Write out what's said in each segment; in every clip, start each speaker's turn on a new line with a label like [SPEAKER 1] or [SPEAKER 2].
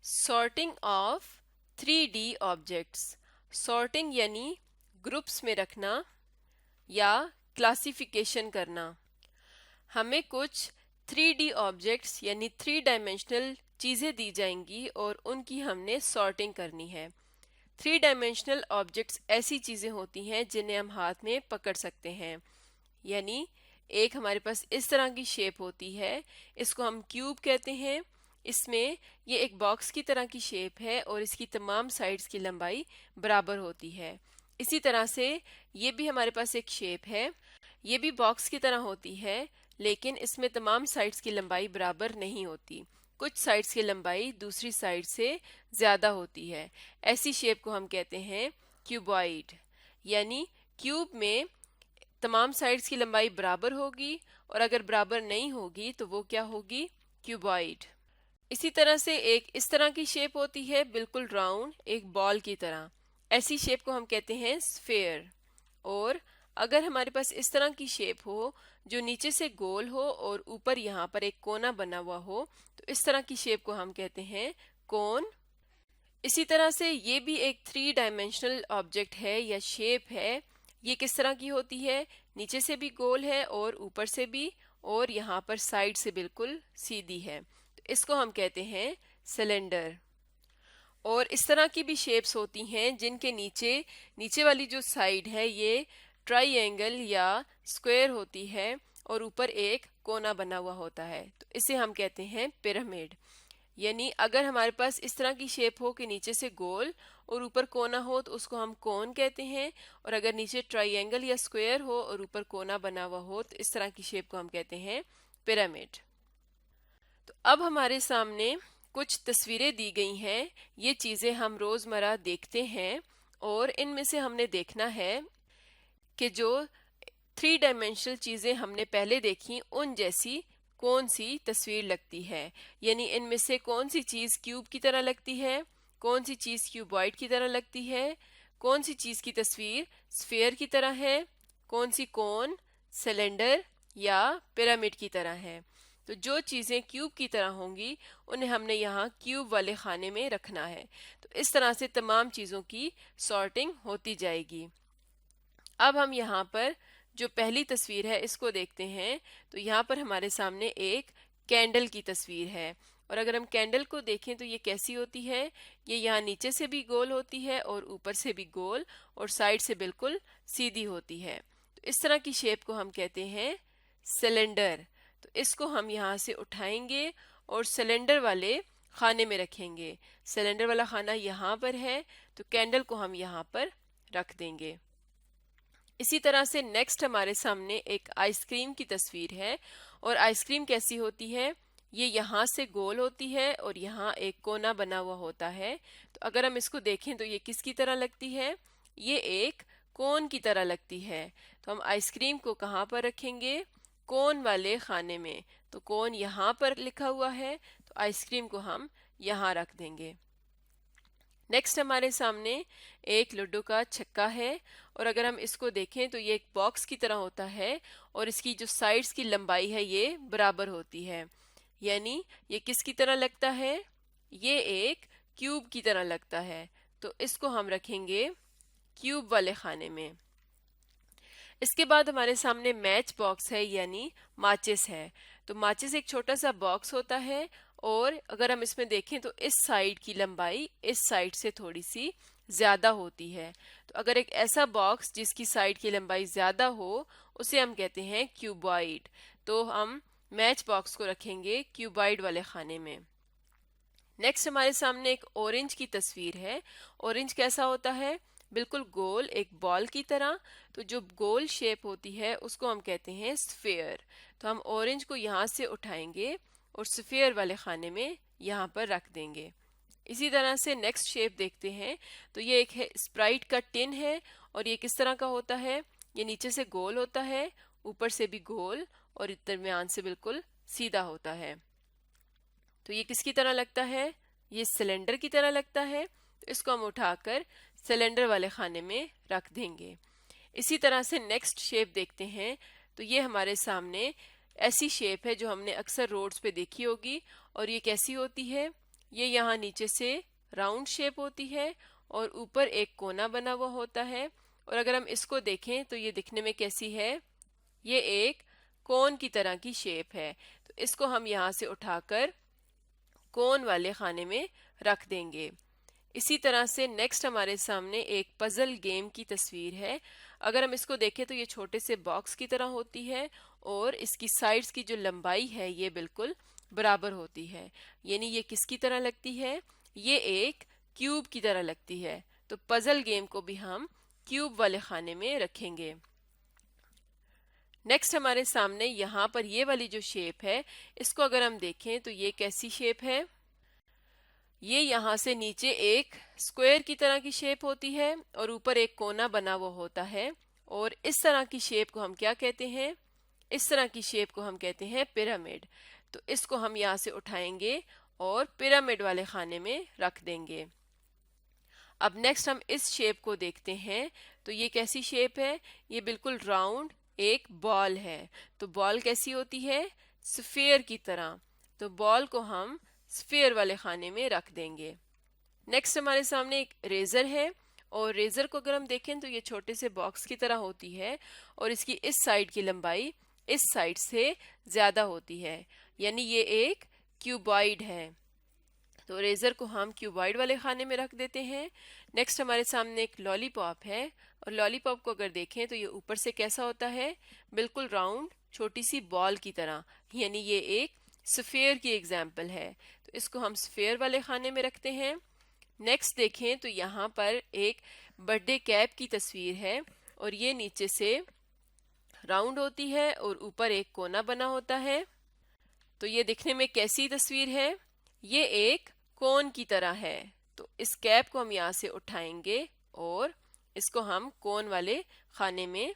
[SPEAKER 1] Sorting of 3D objects. Sorting यानी groups में रखना या क्लासिफिकेशन करना। हमें कुछ 3D ऑब्जेक्ट्स यानी 3 डायमेंशनल चीज़ें दी जाएंगी और उनकी हमने सॉर्टिंग करनी है। 3 डायमेंशनल ऑब्जेक्ट्स ऐसी चीज़ें होती हैं जिन्हें हम हाथ में पकड़ सकते हैं। यानी एक हमारे पास इस तरह की शेप होती है, इसको हम क्यूब कहते हैं। इसमें ये एक बॉक्स की तरह की शेप है और इसकी तमाम साइड्स की लंबाई बराबर होती है। इसी तरह से ये भी हमारे पास एक शेप है, ये भी बॉक्स की तरह होती है, लेकिन इसमें तमाम साइड्स की लंबाई बराबर नहीं होती। कुछ साइड्स की लंबाई दूसरी साइड से ज़्यादा होती है। ऐसी शेप को हम कहते हैं क्यूबॉइड। यानी क्यूब में तमाम साइड्स की लंबाई बराबर होगी और अगर बराबर नहीं होगी तो वो क्या होगी? क्यूबॉइड। इसी तरह से एक इस तरह की शेप होती है, बिल्कुल राउंड, एक बॉल की तरह। ऐसी शेप को हम कहते हैं स्फेयर। और अगर हमारे पास इस तरह की शेप हो जो नीचे से गोल हो और ऊपर यहाँ पर एक कोना बना हुआ हो, तो इस तरह की शेप को हम कहते हैं कोन। इसी तरह से ये भी एक 3 डायमेंशनल ऑब्जेक्ट है या शेप है। ये किस तरह की होती है? नीचे से भी गोल है और ऊपर से भी, और यहाँ पर साइड से बिल्कुल सीधी है, तो इसको हम कहते हैं सिलेंडर। और इस तरह की भी शेप्स होती हैं जिनके नीचे नीचे वाली जो साइड है ये ट्राइएंगल या स्क्वायर होती है और ऊपर एक कोना बना हुआ होता है, तो इसे हम कहते हैं पिरामिड। यानी अगर हमारे पास इस तरह की शेप हो कि नीचे से गोल और ऊपर कोना हो तो उसको हम कोन कहते हैं, और अगर नीचे ट्राइएंगल या स्क्वायर हो और ऊपर कोना बना हुआ हो तो इस तरह की शेप को हम कहते हैं पिरामिड। तो अब हमारे सामने कुछ तस्वीरें दी गई हैं। ये चीज़ें हम रोज़मर्रा देखते हैं और इनमें से हमने देखना है कि जो 3 डायमेंशनल चीज़ें हमने पहले देखी उन जैसी कौन सी तस्वीर लगती है। यानी इनमें से कौन सी चीज़ क्यूब की तरह लगती है, कौन सी चीज़ क्यूबॉइड की तरह लगती है, कौन सी चीज़ की तस्वीर स्फेयर की तरह है, कौन सी कोन, सिलेंडर या पिरामिड की तरह है। तो जो चीज़ें क्यूब की तरह होंगी उन्हें हमने यहाँ क्यूब वाले खाने में रखना है। तो इस तरह से तमाम चीज़ों की सॉर्टिंग होती जाएगी। अब हम यहाँ पर जो पहली तस्वीर है इसको देखते हैं। तो यहाँ पर हमारे सामने एक कैंडल की तस्वीर है, और अगर हम कैंडल को देखें तो ये कैसी होती है? ये यहाँ नीचे से भी गोल होती है और ऊपर से भी गोल और साइड से बिल्कुल सीधी होती है। तो इस तरह की शेप को हम कहते हैं सिलेंडर। तो इसको हम यहाँ से उठाएंगे और सिलेंडर वाले खाने में रखेंगे। सिलेंडर वाला खाना यहाँ पर है, तो कैंडल को हम यहाँ पर रख देंगे। इसी तरह से नेक्स्ट हमारे सामने एक आइसक्रीम की तस्वीर है, और आइसक्रीम कैसी होती है? ये यहाँ से गोल होती है और यहाँ एक कोना बना हुआ होता है। तो अगर हम इसको देखें तो ये किसकी तरह लगती है? ये एक कोन की तरह लगती है। तो हम आइसक्रीम को कहाँ पर रखेंगे? कोन वाले खाने में। तो कोन यहाँ पर लिखा हुआ है, तो आइसक्रीम को हम यहाँ रख देंगे। नेक्स्ट हमारे सामने एक लड्डू का छक्का है, और अगर हम इसको देखें तो ये एक बॉक्स की तरह होता है और इसकी जो साइड्स की लंबाई है ये बराबर होती है। यानी ये किसकी तरह लगता है? ये एक क्यूब की तरह लगता है, तो इसको हम रखेंगे क्यूब वाले खाने में। इसके बाद हमारे सामने मैच बॉक्स है यानी माचिस है। तो माचिस एक छोटा सा बॉक्स होता है, और अगर हम इसमें देखें तो इस साइड की लंबाई इस साइड से थोड़ी सी ज्यादा होती है। तो अगर एक ऐसा बॉक्स जिसकी साइड की लंबाई ज्यादा हो उसे हम कहते हैं क्यूबॉइड। तो हम मैच बॉक्स को रखेंगे क्यूबॉइड वाले खाने में। नेक्स्ट हमारे सामने एक ऑरेंज की तस्वीर है। ऑरेंज कैसा होता है? बिल्कुल गोल, एक बॉल की तरह। तो जो गोल शेप होती है उसको हम कहते हैं स्फेयर। तो हम ऑरेंज को यहाँ से उठाएंगे और स्फेयर वाले खाने में यहाँ पर रख देंगे। इसी तरह से नेक्स्ट शेप देखते हैं। तो ये एक है स्प्राइट का टिन है, और ये किस तरह का होता है? ये नीचे से गोल होता है, ऊपर से भी गोल, और दरमियान से बिल्कुल सीधा होता है। तो ये किसकी तरह लगता है? ये सिलेंडर की तरह लगता है। तो इसको हम उठाकर सिलेंडर वाले खाने में रख देंगे। इसी तरह से नेक्स्ट शेप देखते हैं। तो ये हमारे सामने ऐसी शेप है जो हमने अक्सर रोड्स पे देखी होगी, और ये कैसी होती है? ये यहाँ नीचे से राउंड शेप होती है और ऊपर एक कोना बना हुआ होता है। और अगर हम इसको देखें तो ये दिखने में कैसी है, ये एक कोन की तरह की शेप है। तो इसको हम यहाँ से उठाकर कोन वाले खाने में रख देंगे। इसी तरह से नेक्स्ट हमारे सामने एक पजल गेम की तस्वीर है। अगर हम इसको देखें तो ये छोटे से बॉक्स की तरह होती है और इसकी साइड्स की जो लंबाई है ये बिल्कुल बराबर होती है। यानी ये किसकी तरह लगती है, ये एक क्यूब की तरह लगती है। तो पजल गेम को भी हम क्यूब वाले खाने में रखेंगे। नेक्स्ट हमारे सामने यहाँ पर ये वाली जो शेप है, इसको अगर हम देखें तो ये कैसी शेप है, ये यहाँ से नीचे एक स्क्वायर की तरह की शेप होती है और ऊपर एक कोना बना हुआ होता है। और इस तरह की शेप को हम क्या कहते हैं, इस तरह की शेप को हम कहते हैं पिरामिड। तो इसको हम यहाँ से उठाएंगे और पिरामिड वाले खाने में रख देंगे। अब नेक्स्ट हम इस शेप को देखते हैं। तो ये कैसी शेप है, ये बिल्कुल राउंड एक बॉल है। तो बॉल कैसी होती है, स्फीयर की तरह। तो बॉल को हम स्फीयर वाले खाने में रख देंगे। नेक्स्ट हमारे सामने एक रेजर है और रेजर को अगर हम देखें तो ये छोटे से बॉक्स की तरह होती है और इसकी इस साइड की लंबाई इस साइड से ज्यादा होती है, यानी ये एक क्यूबॉइड है। तो रेजर को हम क्यूबॉइड वाले खाने में रख देते हैं। नेक्स्ट हमारे सामने एक लॉलीपॉप है और लॉलीपॉप को अगर देखें तो ये ऊपर से कैसा होता है, बिल्कुल राउंड छोटी सी बॉल की तरह, यानी ये एक स्फीयर की एग्जाम्पल है। तो इसको हम स्फीयर वाले खाने में रखते हैं। नेक्स्ट देखें तो यहाँ पर एक बर्थडे कैप की तस्वीर है और ये नीचे से राउंड होती है और ऊपर एक कोना बना होता है। तो ये दिखने में कैसी तस्वीर है, ये एक कोन की तरह है। तो इस कैप को हम यहाँ से उठाएंगे और इसको हम कोन वाले खाने में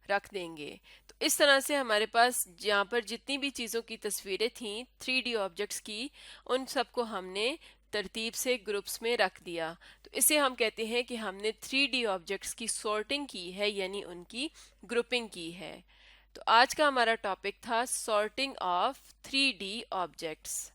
[SPEAKER 1] रख देंगे। तो इस तरह से हमारे पास जहाँ पर जितनी भी चीज़ों की तस्वीरें थीं 3D ऑब्जेक्ट्स की, उन सबको हमने तरतीब से ग्रुप्स में रख दिया। तो इसे हम कहते हैं कि हमने 3D ऑब्जेक्ट्स की सॉर्टिंग की है, यानी उनकी ग्रुपिंग की है। तो आज का हमारा टॉपिक था सॉर्टिंग ऑफ 3D ऑब्जेक्ट्स।